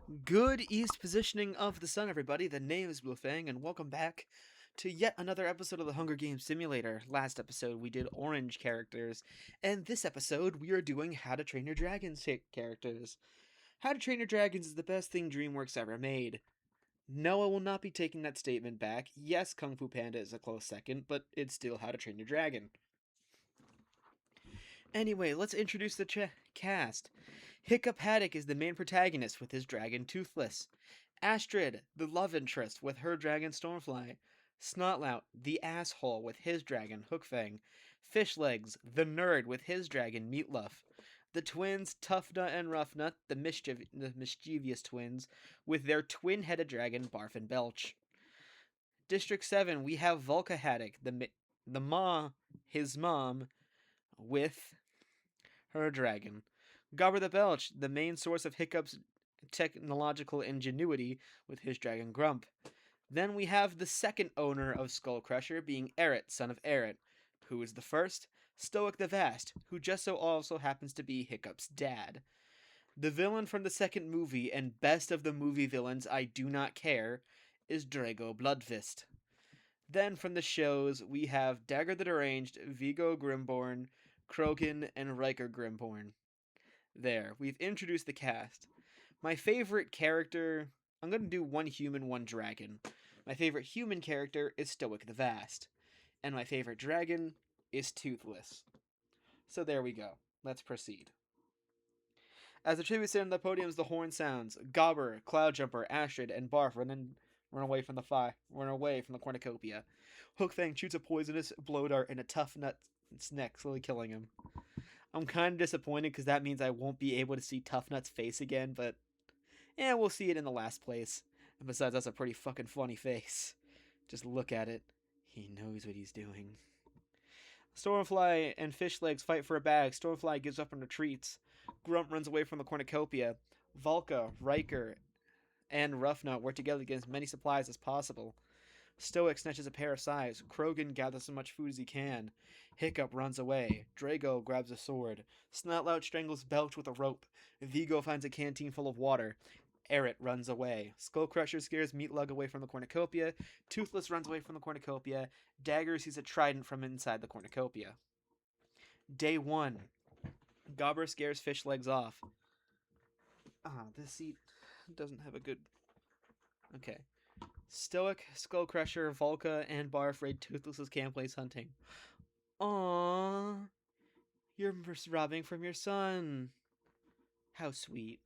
Good east positioning of the sun, everybody. The name is Bluefang, and welcome back to yet another episode of the Hunger Games Simulator. Last episode, we did orange characters, and this episode, we are doing How to Train Your Dragons characters. How to Train Your Dragons is the best thing DreamWorks ever made. No, I will not be taking that statement back. Yes, Kung Fu Panda is a close second, but it's still How to Train Your Dragon. Anyway, let's introduce the cast. Hiccup Haddock is the main protagonist with his dragon Toothless. Astrid, the love interest with her dragon Stormfly. Snotlout, the asshole with his dragon Hookfang. Fishlegs, the nerd with his dragon Meatluff. The twins Toughnut and Roughnut, the mischievous twins, with their twin-headed dragon Barf and Belch. District 7, we have Volca Haddock, his mom, with her dragon. Gobber the Belch, the main source of Hiccup's technological ingenuity, with his dragon Grump. Then we have the second owner of Skullcrusher, being Eret, son of Eret. Who is the first? Stoic the Vast, who just so also happens to be Hiccup's dad. The villain from the second movie, and best of the movie villains I do not care, is Drago Bloodfist. Then from the shows, we have Dagger the Deranged, Vigo Grimborn, Krogan, and Riker Grimborn. There, we've introduced the cast. My favorite character, I'm going to do one human, one dragon. My favorite human character is Stoic the Vast. And my favorite dragon is Toothless. So there we go. Let's proceed. As the tribute stand on the podiums, the horn sounds. Gobber, Cloudjumper, Astrid, and Barf run away from the cornucopia. Hookfang shoots a poisonous blow dart in a tough nut's neck, slowly killing him. I'm kind of disappointed because that means I won't be able to see Tough Nut's face again, but we'll see it in the last place. And besides, that's a pretty fucking funny face. Just look at it. He knows what he's doing. Stormfly and Fishlegs fight for a bag. Stormfly gives up and retreats. Grump runs away from the cornucopia. Volca, Riker, and Roughnut work together to get as many supplies as possible. Stoic snatches a pair of scythes. Krogan gathers as much food as he can. Hiccup runs away. Drago grabs a sword. Snotlout strangles Belch with a rope. Vigo finds a canteen full of water. Eret runs away. Skullcrusher scares Meatlug away from the cornucopia. Toothless runs away from the cornucopia. Dagger sees a trident from inside the cornucopia. Day 1. Gobber scares Fishlegs off. This seat doesn't have a good... Okay. Stoic, Skullcrusher, Volca, and Barf raid Toothless's camp place hunting. Aww, you're robbing from your son. How sweet.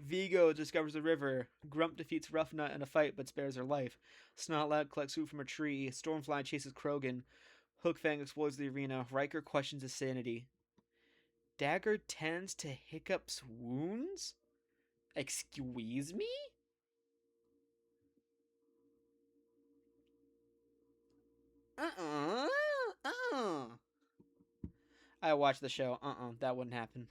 Vigo discovers the river. Grump defeats Roughnut in a fight but spares her life. Snotlout collects food from a tree. Stormfly chases Krogan. Hookfang explores the arena. Riker questions his sanity. Dagger tends to Hiccup's wounds? Excuse me? I watched the show. That wouldn't happen.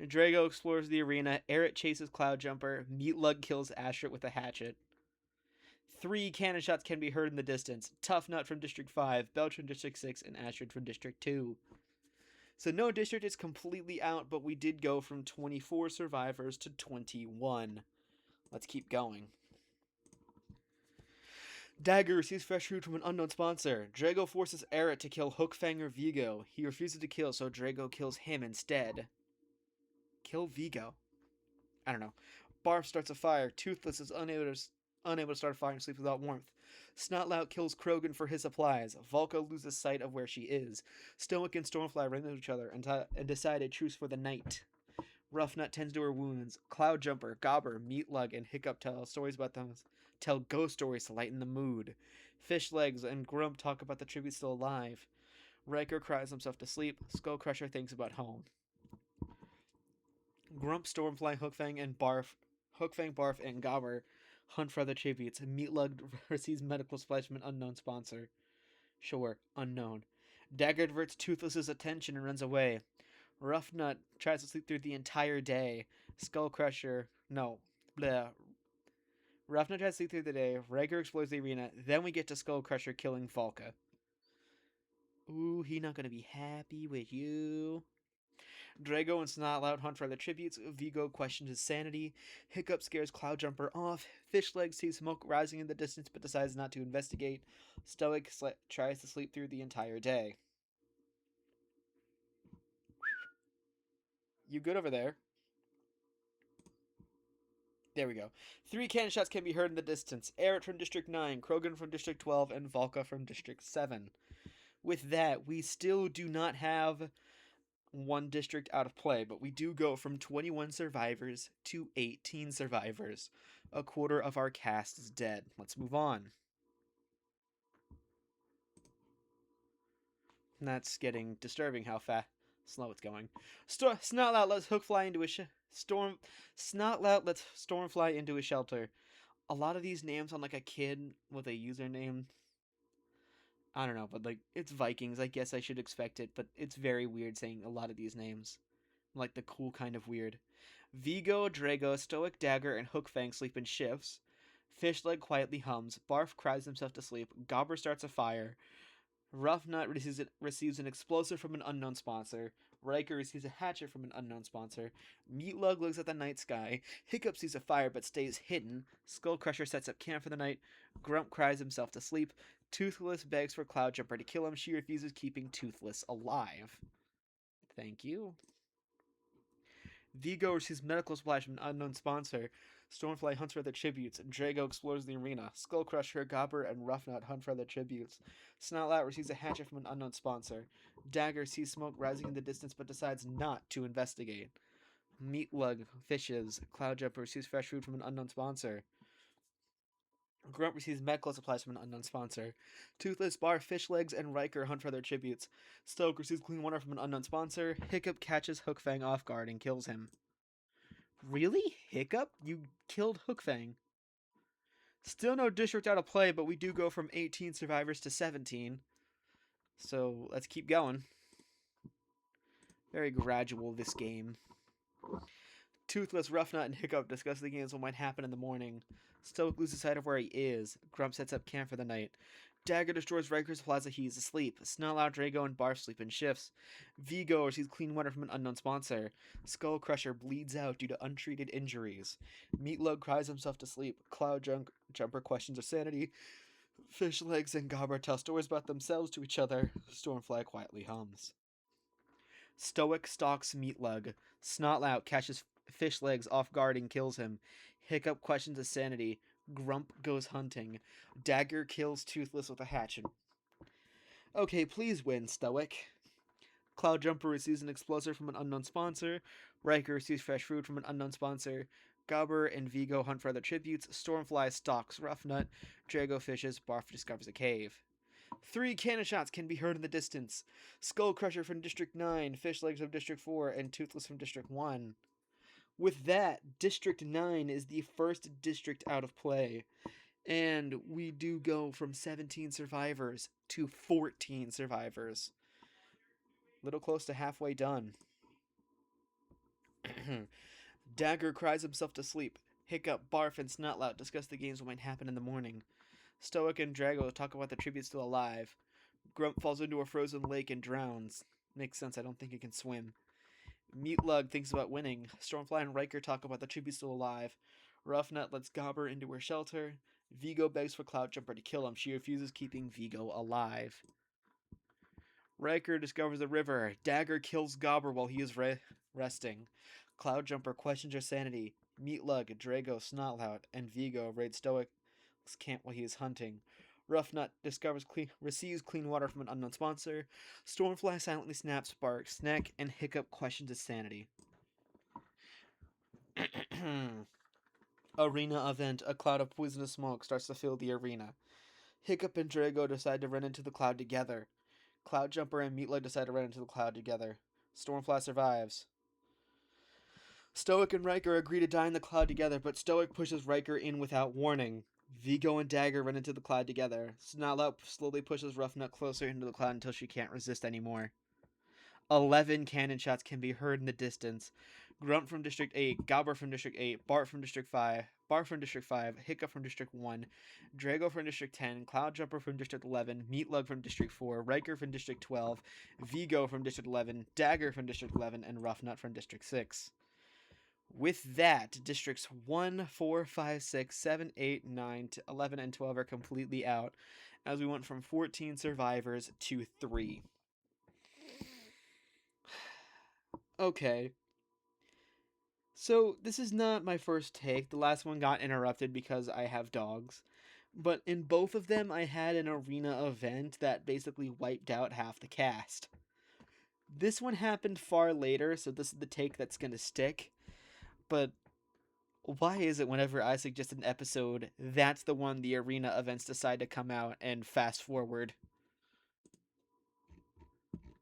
Drago explores the arena. Eret chases Cloudjumper. Meatlug kills Astrid with a hatchet. 3 cannon shots can be heard in the distance. Tough Nut from District 5, Belch from District 6, and Astrid from District 2. So no district is completely out, but we did go from 24 survivors to 21. Let's keep going. Dagger receives fresh food from an unknown sponsor. Drago forces Eret to kill Hookfang or Vigo. He refuses to kill, so Drago kills him instead. Kill Vigo? I don't know. Barf starts a fire. Toothless is unable to start a fire and sleeps without warmth. Snotlout kills Krogan for his supplies. Volca loses sight of where she is. Stoic and Stormfly run into each other and decide a truce for the night. Roughnut tends to her wounds. Cloudjumper, Gobber, Meatlug, and Hiccup tell ghost stories to lighten the mood. Fishlegs and Grump talk about the tribute still alive. Riker cries himself to sleep. Skullcrusher thinks about home. Grump, Stormfly, Hookfang, Barf, and Gobber hunt for other tributes. Meatlug receives medical supplies from an unknown sponsor. Sure, unknown. Dagger diverts Toothless's attention and runs away. Roughnut tries to sleep through the entire day. Skullcrusher, no, bleh. Roughnut tries to sleep through the day. Riker explores the arena. Then we get to Skullcrusher killing Volca. Ooh, he not gonna be happy with you. Drago and Snotlout hunt for the tributes. Vigo questions his sanity. Hiccup scares Cloudjumper off. Fishleg sees smoke rising in the distance but decides not to investigate. Stoic tries to sleep through the entire day. You good over there? There we go. 3 cannon shots can be heard in the distance. Aerith from District 9, Krogan from District 12, and Valka from District 7. With that, we still do not have one district out of play, but we do go from 21 survivors to 18 survivors. A quarter of our cast is dead. Let's move on. And that's getting disturbing how slow it's going. Snotlout lets Hookfly into a Snotlout lets Stormfly into a shelter. A lot of these names on like a kid with a username. I don't know, but like it's Vikings. I guess I should expect it, but it's very weird saying a lot of these names. Like the cool kind of weird. Vigo, Drago, Stoic Dagger, and Hookfang sleep in shifts. Fishleg quietly hums. Barf cries himself to sleep. Gobber starts a fire. Ruffnut receives an explosive from an unknown sponsor. Riker receives a hatchet from an unknown sponsor. Meatlug looks at the night sky. Hiccup sees a fire but stays hidden. Skullcrusher sets up camp for the night. Grump cries himself to sleep. Toothless begs for Cloudjumper to kill him. She refuses, keeping Toothless alive. Thank you. Vigo receives medical supplies from an unknown sponsor. Stormfly hunts for their tributes, and Drago explores the arena. Skullcrusher, Gobber, and Ruffnut hunt for their tributes. Snotlout receives a hatchet from an unknown sponsor. Dagger sees smoke rising in the distance but decides not to investigate. Meatlug fishes. Cloudjumper receives fresh food from an unknown sponsor. Grunt receives medical supplies from an unknown sponsor. Toothless, Barf, Fishlegs, and Riker hunt for their tributes. Stoke receives clean water from an unknown sponsor. Hiccup catches Hookfang off guard and kills him. Really? Hiccup? You killed Hookfang. Still no district out of play, but we do go from 18 survivors to 17. So let's keep going. Very gradual, this game. Toothless, Ruffnut, and Hiccup discuss the games what might happen in the morning. Stoic loses sight of where he is. Grump sets up camp for the night. Dagger destroys Riker's plaza. He is asleep. Snotlout, Drago, and Barf sleep in shifts. Vigo receives clean water from an unknown sponsor. Skullcrusher bleeds out due to untreated injuries. Meatlug cries himself to sleep. Cloudjumper questions her sanity. Fishlegs and Gobber tell stories about themselves to each other. Stormfly quietly hums. Stoic stalks Meatlug. Snotlout catches Fishlegs off guard and kills him. Hiccup questions his sanity. Grump goes hunting. Dagger kills Toothless with a hatchet. Okay, please win, Stoic. Cloudjumper receives an explosive from an unknown sponsor. Riker receives fresh food from an unknown sponsor. Gobber and Vigo hunt for other tributes. Stormfly stalks Ruffnut. Drago fishes. Barf discovers a cave. 3 cannon shots can be heard in the distance. Skullcrusher from District 9, Fishlegs from District 4, and Toothless from District 1. With that, District 9 is the first district out of play. And we do go from 17 survivors to 14 survivors. Little close to halfway done. Dagger cries himself to sleep. Hiccup, Barf, and Snotlout discuss the games what might happen in the morning. Stoic and Drago talk about the tribute still alive. Grump falls into a frozen lake and drowns. Makes sense, I don't think it can swim. Meatlug thinks about winning. Stormfly and Riker talk about the tribute still alive. Ruffnut lets Gobber into her shelter. Vigo begs for Cloudjumper to kill him. She refuses, keeping Vigo alive. Riker discovers the river. Dagger kills Gobber while he is resting. Cloudjumper questions her sanity. Meatlug, Drago, Snotlout, and Vigo raid Stoic's camp while he is hunting. Ruffnut receives clean water from an unknown sponsor. Stormfly silently snaps Bark's neck, and Hiccup questions his sanity. Arena event. A cloud of poisonous smoke starts to fill the arena. Hiccup and Drago decide to run into the cloud together. Cloudjumper and Meatlug decide to run into the cloud together. Stormfly survives. Stoic and Riker agree to die in the cloud together, but Stoic pushes Riker in without warning. Vigo and Dagger run into the cloud together. Snotlout slowly pushes Ruffnut closer into the cloud until she can't resist anymore. 11 cannon shots can be heard in the distance. Grunt from District 8, Gobber from District 8, Bart from District 5, Barf from District 5, Hiccup from District 1, Drago from District 10, Cloudjumper from District 11, Meatlug from District 4, Riker from District 12, Vigo from District 11, Dagger from District 11, and Ruffnut from District 6. With that, Districts 1, 4, 5, 6, 7, 8, 9, 11, and 12 are completely out, as we went from 14 survivors to 3. Okay. So, this is not my first take. The last one got interrupted because I have dogs. But in both of them, I had an arena event that basically wiped out half the cast. This one happened far later, so this is the take that's gonna stick. But why is it whenever I suggest an episode, that's the one the arena events decide to come out and fast forward?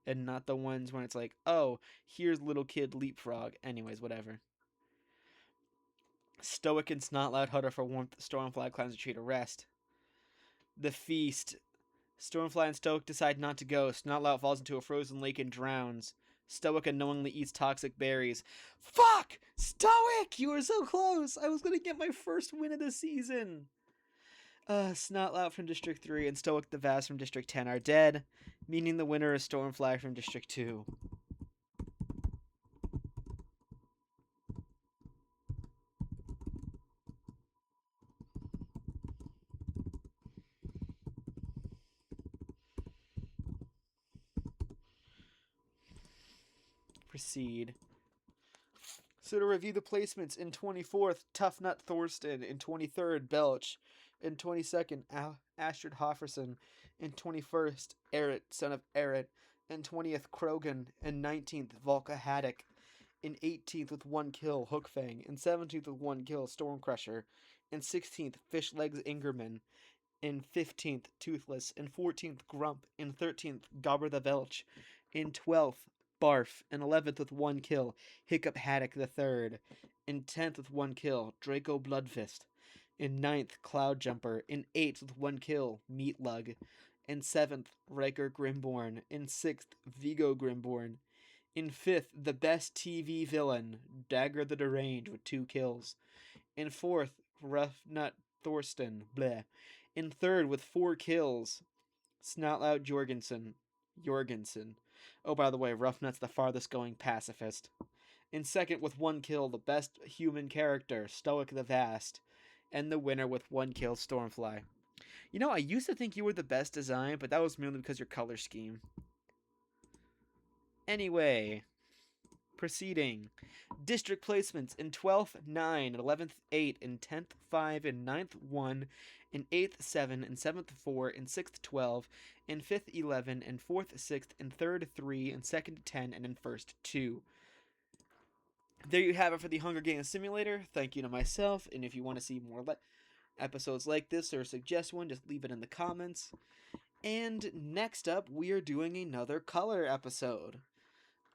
And not the ones when it's like, oh, here's Little Kid Leapfrog. Anyways, whatever. Stoic and Snotlout huddle for warmth. Stormfly climbs a tree to rest. The feast. Stormfly and Stoic decide not to go. Snotlout falls into a frozen lake and drowns. Stoic unknowingly eats toxic berries. Fuck! Stoic! You were so close! I was gonna get my first win of the season! Snotlout from District 3 and Stoic the Vast from District 10 are dead, meaning the winner is Stormfly from District 2. Proceed. So to review the placements, in 24th, Tough Nut Thorsten. In 23rd, Belch. In 22nd, Astrid Hofferson. In 21st, Eret, son of Eret. In 20th, Krogan. In 19th, Volka Haddock. In 18th, with 1 kill, Hookfang. In 17th, with 1 kill, Stormcrusher. In 16th, Fishlegs Ingerman. In 15th, Toothless. In 14th, Grump. In 13th, Gobber the Belch. In 12th, Barf. In 11th, with 1 kill, Hiccup Haddock the Third. In 10th, with 1 kill, Draco Bloodfist. In 9th, Cloudjumper. In 8th, with 1 kill, Meatlug. In 7th, Riker Grimborn. In 6th, Vigo Grimborn. In 5th, the best TV villain, Dagger the Deranged, with 2 kills. In 4th, Ruffnut Thorsten. Bleh. In 3rd, with 4 kills, Snotlout Jorgensen. Oh, by the way, Ruffnut's the farthest going pacifist. In 2nd, with 1 kill, the best human character, Stoic the Vast. And the winner with 1 kill, Stormfly. You know, I used to think you were the best design, but that was merely because your color scheme. Anyway, proceeding. District placements in 12th, 9, 11th, 8, in 10th, 5, in 9th, 1, in 8th, 7, in 7th, 4, in 6th, 12, in 5th, 11, in 4th, 6th, in 3rd, 3, in 2nd, 10, and in 1st, 2. There you have it for the Hunger Games Simulator. Thank you to myself, and if you want to see more episodes like this or suggest one, just leave it in the comments. And next up, we are doing another color episode.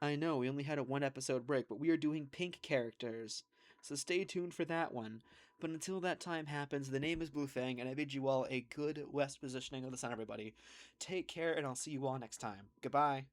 I know, we only had a 1 episode break, but we are doing pink characters. So stay tuned for that one. But until that time happens, the name is Bluefang, and I bid you all a good west positioning of the sun, everybody. Take care, and I'll see you all next time. Goodbye.